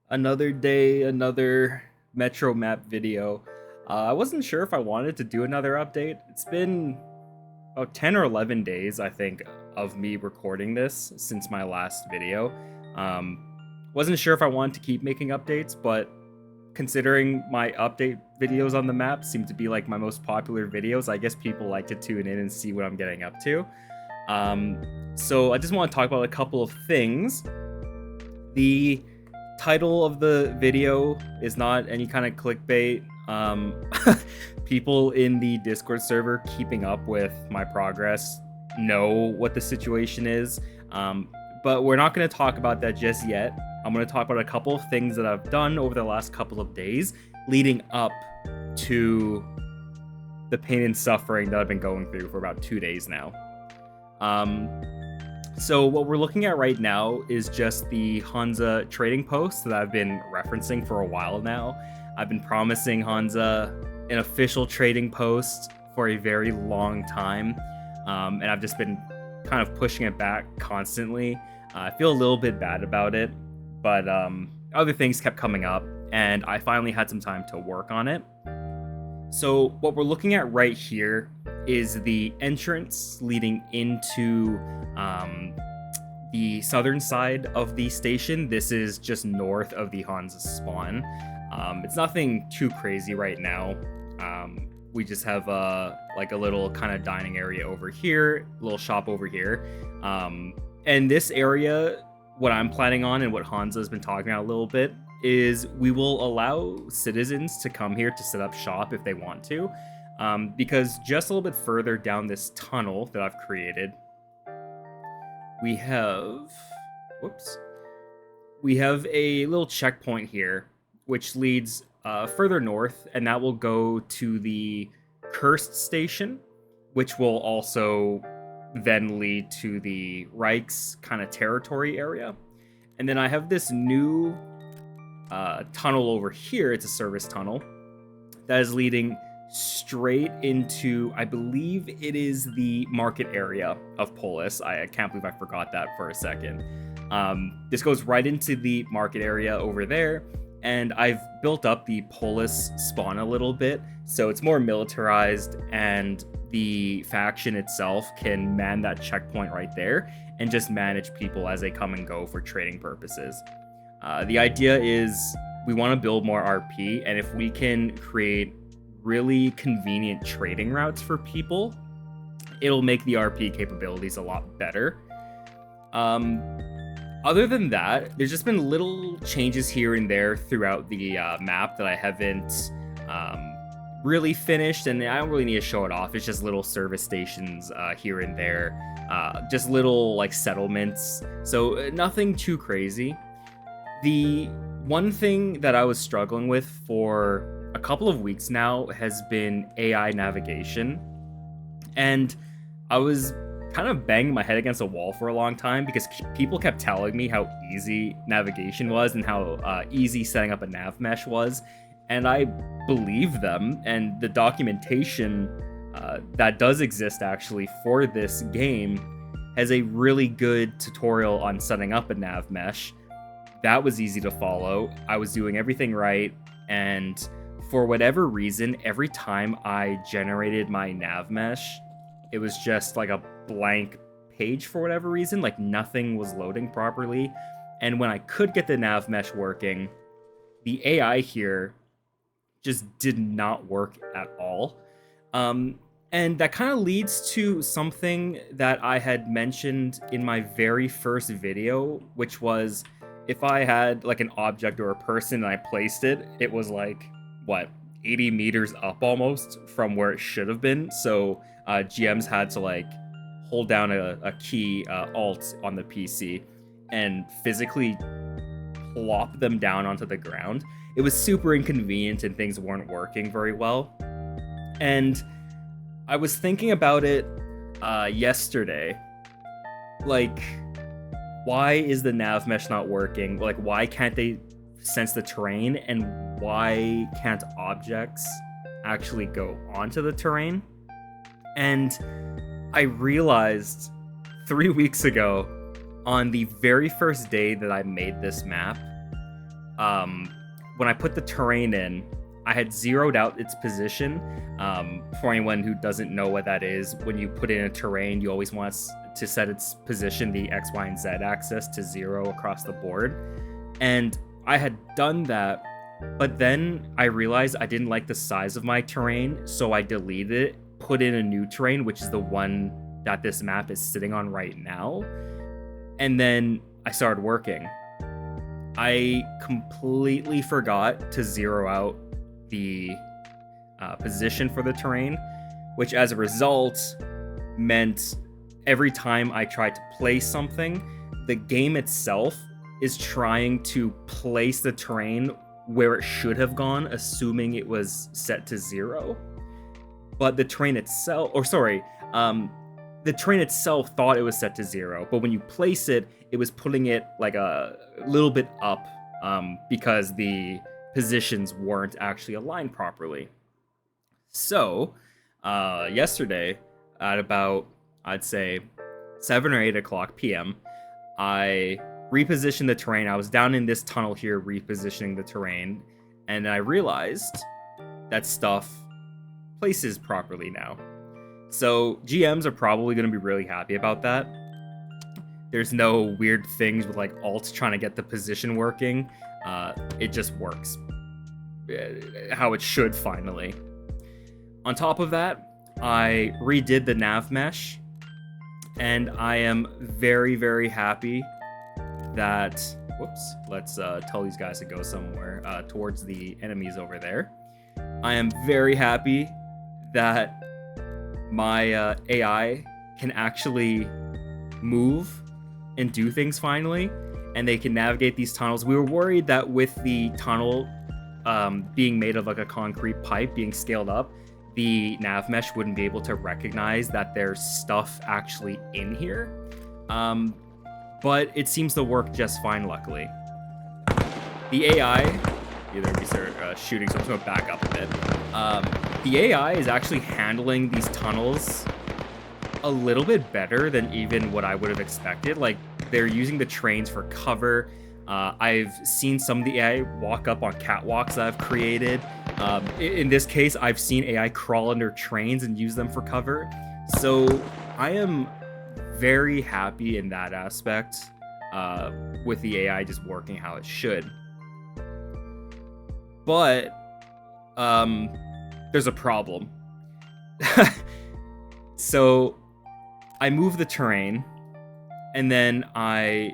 Another day, another Metro map video. I wasn't sure if I wanted to do another update. It's been about 10 or 11 days, I think, of me recording this since my last video. Um, wasn't sure if I wanted to keep making updates, but considering my update videos on the map seem to be like my most popular videos, I guess people like to tune in and see what I'm getting up to. Um, so I just want to talk about a couple of things. The title of the video is not any kind of clickbait. People in the Discord server keeping up with my progress know what the situation is. But we're not going to talk about that just yet. I'm going to talk about a couple of things that I've done over the last couple of days leading up to the pain and suffering that I've been going through for about 2 days now. So what we're looking at right now is just the Hansa trading post that I've been referencing for a while now. I've been promising Hansa an official trading post for a very long time, and I've just been kind of pushing it back constantly. I feel a little bit bad about it, but other things kept coming up, and I finally had some time to work on it. So what we're looking at right here is the entrance leading into the southern side of the station. This is just north of the Hansa spawn. It's nothing too crazy right now. We just have a little kind of dining area over here, little shop over here. And this area, what I'm planning on and what Hansa has been talking about a little bit, is we will allow citizens to come here to set up shop if they want to. Because just a little bit further down this tunnel that I've created, we have a little checkpoint here, which leads further north, and that will go to the Cursed Station, which will also then lead to the Reich's kind of territory area. And then I have this new tunnel over here. It's a service tunnel that is leading straight into, I believe it is the market area of Polis. I can't believe I forgot that for a second. This goes right into the market area over there, and I've built up the Polis spawn a little bit, so it's more militarized, and the faction itself can man that checkpoint right there and just manage people as they come and go for trading purposes. The idea is we want to build more RP, and if we can create really convenient trading routes for people, it'll make the RP capabilities a lot better. Other than that, there's just been little changes here and there throughout the map that I haven't really finished, and I don't really need to show it off. It's just little service stations here and there, just little like settlements, so nothing too crazy. The one thing that I was struggling with for a couple of weeks now has been AI navigation, and I was kind of banging my head against a wall for a long time because people kept telling me how easy navigation was and how easy setting up a nav mesh was, and I believe them. And the documentation that does exist actually for this game has a really good tutorial on setting up a nav mesh. That was easy to follow. I was doing everything right, and for whatever reason, every time I generated my nav mesh, it was just like a blank page for whatever reason, like nothing was loading properly. And when I could get the nav mesh working, the AI here just did not work at all. And that kind of leads to something that I had mentioned in my very first video, which was if I had like an object or a person and I placed it, it was like, 80 meters up almost from where it should have been. So GMs had to like hold down a key, Alt on the PC, and physically plop them down onto the ground. It was super inconvenient and things weren't working very well. And I was thinking about it yesterday. Like, why is the nav mesh not working? Like, why can't they sense the terrain, and why can't objects actually go onto the terrain? And I realized 3 weeks ago, on the very first day that I made this map, when I put the terrain in, I had zeroed out its position. For anyone who doesn't know what that is, when you put in a terrain, you always want to set its position, the X, Y, and Z axis, to 0 across the board. And I had done that, but then I realized I didn't like the size of my terrain, so I deleted it, put in a new terrain, which is the one that this map is sitting on right now. And then I started working. I completely forgot to zero out the position for the terrain, which as a result meant every time I tried to place something, the game itself is trying to place the terrain where it should have gone, assuming it was set to 0. But the terrain itself, the terrain itself thought it was set to 0, but when you place it, it was putting it like a little bit up because the positions weren't actually aligned properly. So, yesterday at about, I'd say, 7 or 8 o'clock p.m., I repositioned the terrain. I was down in this tunnel here repositioning the terrain, and I realized that stuff places properly now. So GMs are probably going to be really happy about that. There's no weird things with like alt trying to get the position working. It just works how it should finally. On top of that, I redid the nav mesh, and I am very, very happy that, let's tell these guys to go somewhere towards the enemies over there. I am very happy that my AI can actually move and do things finally, and they can navigate these tunnels. We were worried that with the tunnel being made of like a concrete pipe being scaled up, the nav mesh wouldn't be able to recognize that there's stuff actually in here. But it seems to work just fine, luckily. The AI, either we start shooting, so I'm just going to back up a bit. The AI is actually handling these tunnels a little bit better than even what I would have expected. Like, they're using the trains for cover. I've seen some of the AI walk up on catwalks that I've created. In this case, I've seen AI crawl under trains and use them for cover. So I am very happy in that aspect with the AI just working how it should. But there's a problem. So I move the terrain, and then I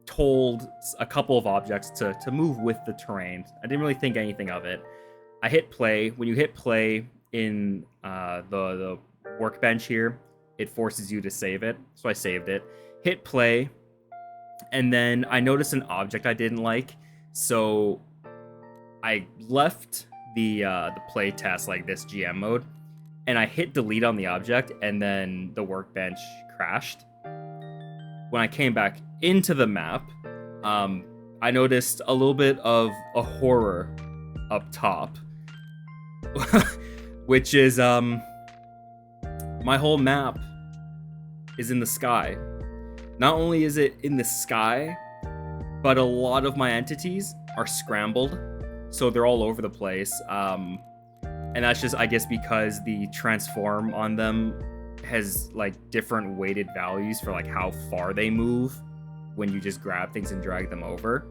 told a couple of objects to move with the terrain. I didn't really think anything of it. I hit play. When you hit play in the workbench here, it forces you to save it. So I saved it. Hit play, and then I noticed an object I didn't like. So I left the play test, like this GM mode, and I hit delete on the object, and then the workbench crashed. When I came back into the map, I noticed a little bit of a horror up top, which is my whole map is in the sky. Not only is it in the sky, but a lot of my entities are scrambled, so they're all over the place. And that's just, I guess, because the transform on them has like different weighted values for like how far they move when you just grab things and drag them over.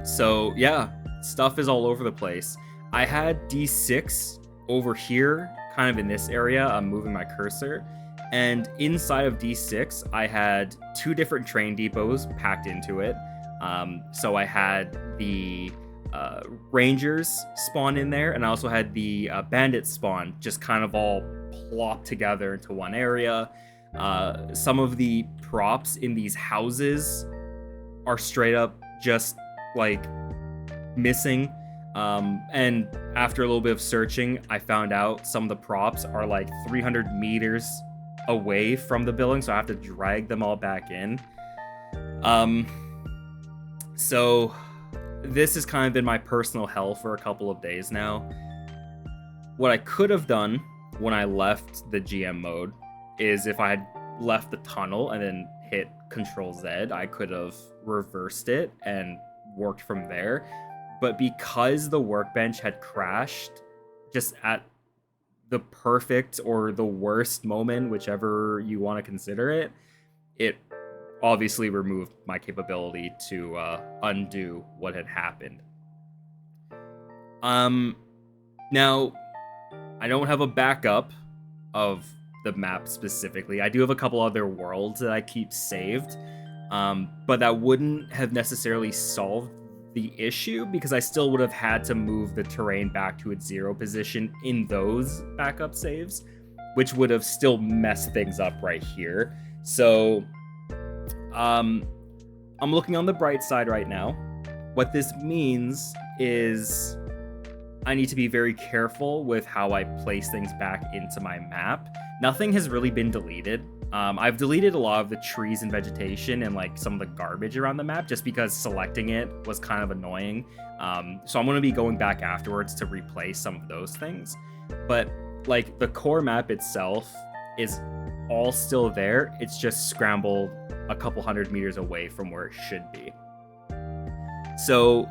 So yeah, stuff is all over the place. I had D6 over here, kind of in this area. I'm moving my cursor, and inside of D6, I had 2 different train depots packed into it. So I had the Rangers spawn in there, and I also had the bandits spawn just kind of all plopped together into one area. Some of the props in these houses are straight up just like missing. And after a little bit of searching, I found out some of the props are like 300 meters away from the building, so I have to drag them all back in. So this has kind of been my personal hell for a couple of days now. What I could have done when I left the GM mode is if I had left the tunnel and then hit Control Z, I could have reversed it and worked from there. But because the workbench had crashed just at the perfect or the worst moment, whichever you want to consider it, it obviously removed my capability to undo what had happened. Now, I don't have a backup of the map specifically. I do have a couple other worlds that I keep saved, but that wouldn't have necessarily solved the issue because I still would have had to move the terrain back to its 0 position in those backup saves, which would have still messed things up right here. So I'm looking on the bright side right now. What this means is I need to be very careful with how I place things back into my map. Nothing has really been deleted. I've deleted a lot of the trees and vegetation and like some of the garbage around the map just because selecting it was kind of annoying. So I'm going to be going back afterwards to replace some of those things. But like the core map itself is all still there. It's just scrambled a couple 100 meters away from where it should be. So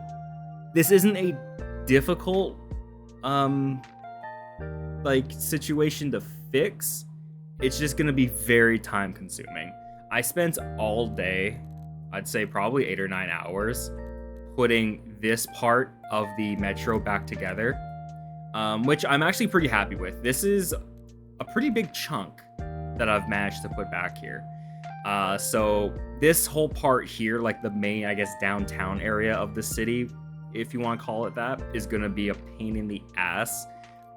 this isn't a difficult like situation to fix. It's just going to be very time consuming. I spent all day, I'd say probably 8 or 9 hours, putting this part of the metro back together, which I'm actually pretty happy with. This is a pretty big chunk that I've managed to put back here. So this whole part here, like the main, I guess, downtown area of the city, if you want to call it that, is going to be a pain in the ass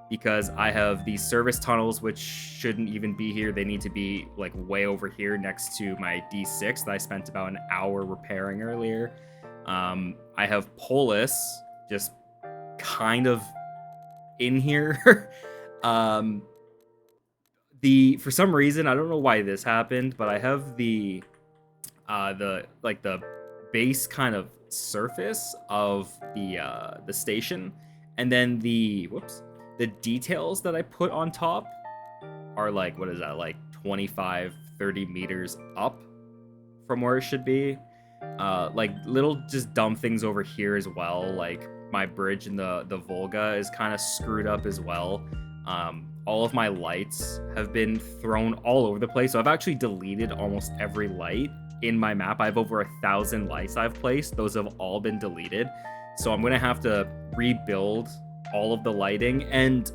because I have these service tunnels which shouldn't even be here. They need to be like way over here next to my D6 that I spent about an hour repairing earlier. I have Polis just kind of in here. For some reason, I don't know why this happened, but I have the base kind of surface of the station, and then the details that I put on top are like, what is that, like 25-30 meters up from where it should be. Like little just dumb things over here as well, like my bridge in the Volga is kind of screwed up as well. All of my lights have been thrown all over the place, so I've actually deleted almost every light in my map. I have over 1,000 lights I've placed. Those have all been deleted, so I'm gonna have to rebuild all of the lighting. And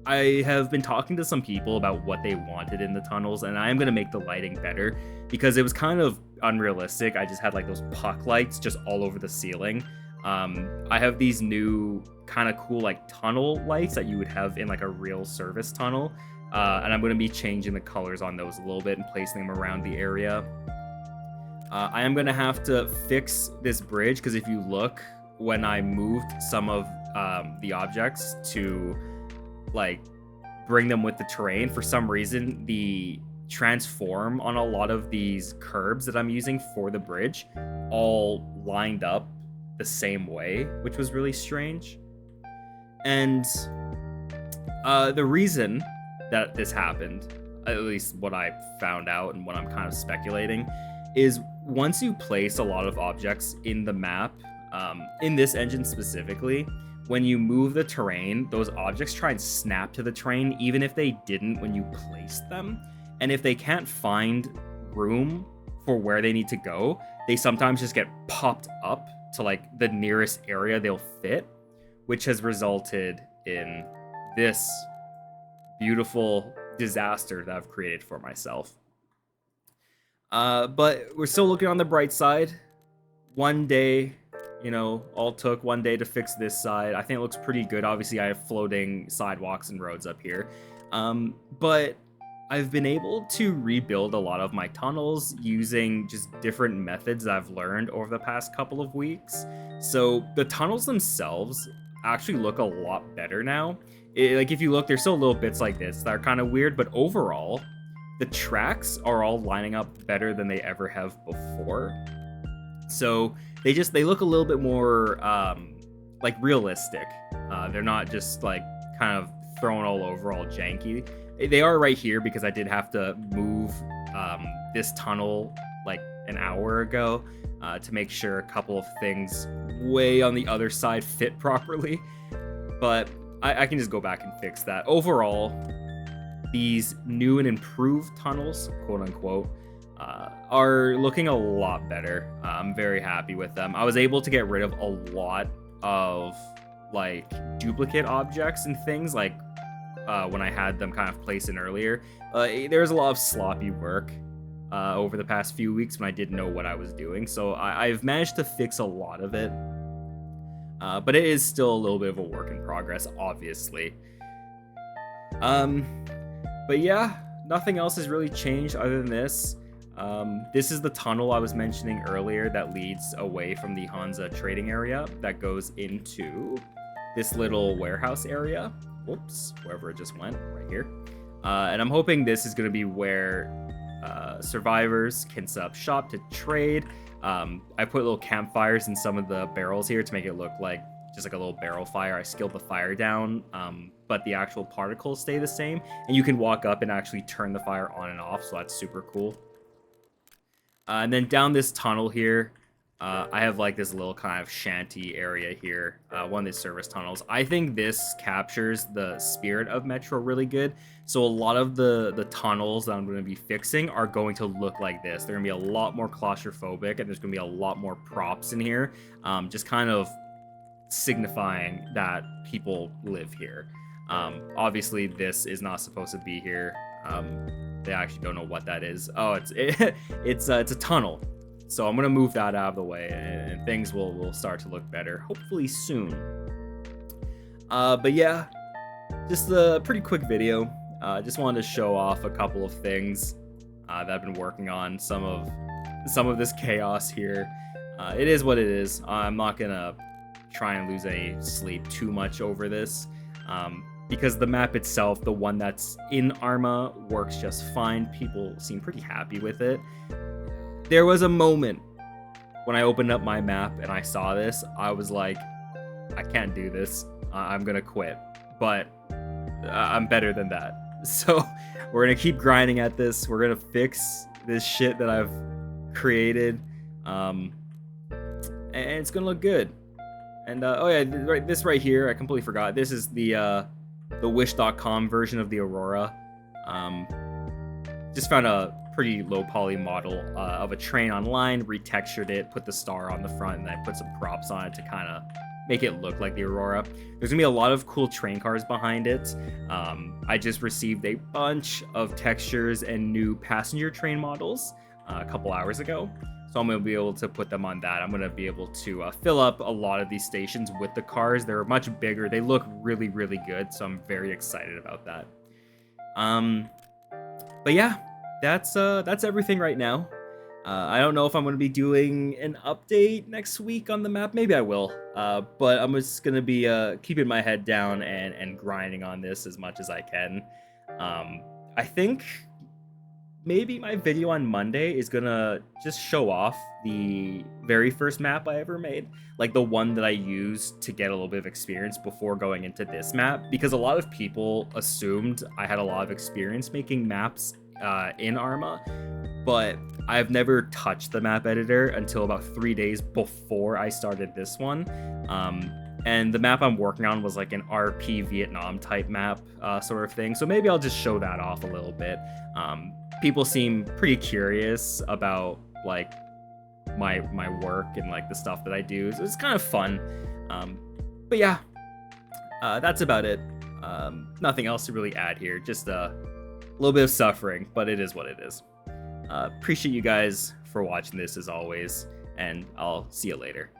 I have been talking to some people about what they wanted in the tunnels, and I am gonna make the lighting better because it was kind of unrealistic. I just had like those puck lights just all over the ceiling. I have these new kind of cool like tunnel lights that you would have in like a real service tunnel, and I'm going to be changing the colors on those a little bit and placing them around the area. I am going to have to fix this bridge because if you look, when I moved some of the objects to like bring them with the terrain, for some reason the transform on a lot of these curbs that I'm using for the bridge all lined up the same way, which was really strange. And the reason that this happened, at least what I found out and what I'm kind of speculating, is once you place a lot of objects in the map, in this engine specifically, when you move the terrain, those objects try and snap to the terrain even if they didn't when you placed them. And if they can't find room for where they need to go, they sometimes just get popped up to like the nearest area they'll fit, which has resulted in this beautiful disaster that I've created for myself. But we're still looking on the bright side. One day, all took one day to fix this side. I think it looks pretty good. Obviously, I have floating sidewalks and roads up here. But I've been able to rebuild a lot of my tunnels using just different methods that I've learned over the past couple of weeks. So the tunnels themselves actually look a lot better now. Like if you look, there's still little bits like this that are kind of weird, but overall, the tracks are all lining up better than they ever have before. So they look a little bit more like realistic. They're not just like kind of thrown all over, all janky. They are right here because I did have to move this tunnel like an hour ago to make sure a couple of things way on the other side fit properly. But I can just go back and fix that. Overall, these new and improved tunnels, quote unquote, are looking a lot better. I'm very happy with them. I was able to get rid of a lot of like duplicate objects and things like when I had them kind of placed in earlier. There was a lot of sloppy work over the past few weeks when I didn't know what I was doing. So I've managed to fix a lot of it. But it is still a little bit of a work in progress, obviously. But yeah, nothing else has really changed other than this. This is the tunnel I was mentioning earlier that leads away from the Hansa trading area that goes into this little warehouse area. Whoops, wherever it just went, right here. And I'm hoping this is going to be where survivors can set up shop to trade. I put little campfires in some of the barrels here to make it look like just like a little barrel fire. I scaled the fire down, but the actual particles stay the same. And you can walk up and actually turn the fire on and off, so that's super cool. And then down this tunnel here, I have like this little kind of shanty area here, one of these service tunnels. I think this captures the spirit of Metro really good. So a lot of the tunnels that I'm going to be fixing are going to look like this. They're going to be a lot more claustrophobic, and there's going to be a lot more props in here, just kind of signifying that people live here. Obviously, this is not supposed to be here. They actually don't know what that is. Oh, it's a tunnel. So I'm gonna move that out of the way, and things will start to look better, hopefully soon. But yeah, just a pretty quick video. Just wanted to show off a couple of things that I've been working on. Some of this chaos here. It is what it is. I'm not gonna try and lose any sleep too much over this. Because the map itself, the one that's in Arma, works just fine. People seem pretty happy with it. There was a moment when I opened up my map and I saw this. I was like, I can't do this. I'm gonna quit. But I'm better than that. So we're gonna keep grinding at this. We're gonna fix this shit that I've created, and it's gonna look good. And oh yeah, this right here, I completely forgot. This is the Wish.com version of the Aurora. Just found a pretty low poly model of a train online, retextured it, put the star on the front, and I put some props on it to kind of make it look like the Aurora. There's gonna be a lot of cool train cars behind it. I just received a bunch of textures and new passenger train models a couple hours ago. So I'm going to be able to put them on that. I'm going to be able to fill up a lot of these stations with the cars. They're much bigger. They look really, really good. So I'm very excited about that. But yeah, that's everything right now. I don't know if I'm going to be doing an update next week on the map. Maybe I will. But I'm just going to be keeping my head down and grinding on this as much as I can. I think maybe my video on Monday is gonna just show off the very first map I ever made, like the one that I used to get a little bit of experience before going into this map, because a lot of people assumed I had a lot of experience making maps in Arma, but I've never touched the map editor until about 3 days before I started this one. And the map I'm working on was like an RP Vietnam type map sort of thing, so maybe I'll just show that off a little bit. People seem pretty curious about like my work and like the stuff that I do. So it's kind of fun. But yeah, that's about it. Nothing else to really add here. Just a little bit of suffering, but it is what it is. Appreciate you guys for watching this as always, and I'll see you later.